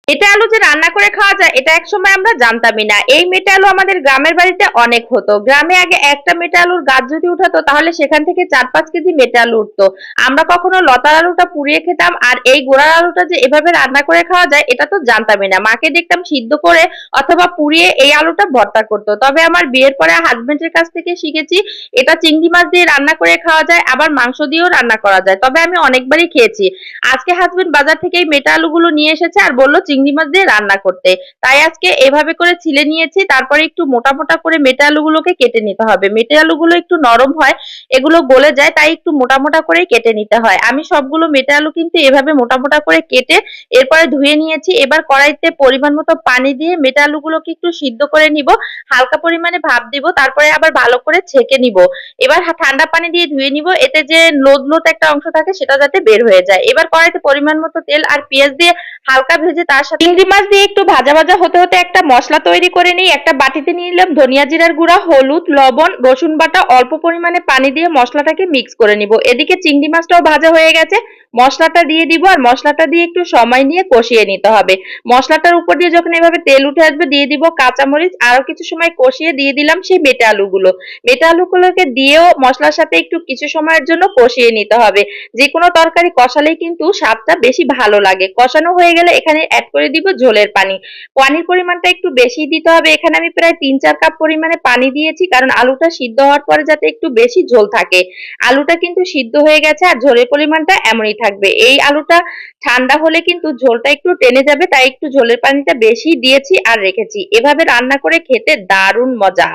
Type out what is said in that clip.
মেটে আলু যে রান্না করে খাওয়া যায় এটা একসময় আমরা জানতামই না। এই মেটে আলু আমাদের গ্রামের বাড়িতে অনেক হতো। গ্রামে আগে একটা মেটে আলুর গাছ যদি উঠাতো তাহলে সেখান থেকে 4-5 কেজি মেটে আলু উঠতো। আমরা কখনো লতার আলুটা পুড়িয়ে খেতাম, আর এই গোড়ার আলুটা যে এভাবে রান্না করে খাওয়া যায় এটা তো জানতামই না। মাকে দেখতাম সিদ্ধ করে অথবা পুড়িয়ে এই আলুটা ভর্তা করতো। তবে আমার বিয়ের পরে হাজবেন্ডের কাছ থেকে শিখেছি এটা চিংড়ি মাছ দিয়ে রান্না করে খাওয়া যায়, আবার মাংস দিয়েও রান্না করা যায়। তবে আমি অনেকবারই খেয়েছি। আজকে হাজবেন্ড বাজার থেকে এই মেটা আলুগুলো নিয়ে এসেছে আর বলল চিংড়ি মাছ দিয়ে রান্না করতে। তাই আজকে এভাবে করে ছিলে নিয়েছি। তারপরে একটু মোটা মোটা করে মেটে আলুগুলোকে কেটে নিতে হবে। মেটে আলুগুলো একটু নরম হয়, এগুলো গলে যায়, তাই একটু মোটা মোটা করে কেটে নিতে হয়। আমি সবগুলো মেটে আলু কিন্তু এভাবে মোটা মোটা করে কেটে এরপরে ধুয়ে নিয়েছি। এবার কড়াইতে পরিমাণ মতো পানি দিয়ে মেটে আলুগুলোকে একটু সিদ্ধ করে নিব, হালকা পরিমাণে ভাপ দিব, তারপরে আবার ভালো করে ছেঁকে নিব। এবার ঠান্ডা পানি দিয়ে ধুয়ে নিব, এতে যে লোদ লোদ একটা অংশ থাকে সেটা যাতে বের হয়ে যায়। এবার কড়াইতে পরিমাণ মতো তেল আর পেঁয়াজ দিয়ে হালকা ভেজে তার সাথে চিংড়ি মাছ দিয়ে একটু ভাজা ভাজা হতে হতে একটা মশলা তৈরি করে নিই। একটা বাটিতে নিয়ে নিলাম ধনিয়া জিরার গুঁড়া, হলুদ, লবণ, রসুন বাটা, অল্প পরিমাণে পানি দিয়ে মশলাটাকে মিক্স করে নিব। এদিকে চিংড়ি মাছটাও ভাজা হয়ে গেছে, মশলাটা দিয়ে দিব আর মশলাটা দিয়ে একটু সময় নিয়ে কষিয়ে নিতে হবে। মশলাটার উপর দিয়ে যখন এভাবে তেল উঠে আসবে দিয়ে দিব কাঁচামরিচ, আরো কিছু সময় কষিয়ে দিয়ে দিলাম সেই মেটে আলুগুলো। মেটে আলুগুলোকে দিয়েও মশলার সাথে একটু কিছু সময়ের জন্য কষিয়ে নিতে হবে। যে কোনো তরকারি কষালেই কিন্তু স্বাদটা বেশি ভালো লাগে। কষানো হয়ে গেলে এখানে অ্যাড করে দিব ঝোলের পানি। পানির পরিমাণটা একটু বেশি দিতে হবে। এখানে আমি প্রায় 3-4 কাপ পরিমাণে পানি দিয়েছি, কারণ আলুটা সিদ্ধ হওয়ার পরে যাতে একটু বেশি ঝোল থাকে। আলুটা কিন্তু সিদ্ধ হয়ে গেছে আর ঝোলের পরিমাণটা এমনই থাকবে। এই আলুটা ঠান্ডা হলে কিন্তু ঝোলটা একটু টেনে যাবে, তাই একটু ঝোলের পানিটা বেশি দিয়েছি আর রেখেছি। এভাবে রান্না করে খেতে দারুণ মজা।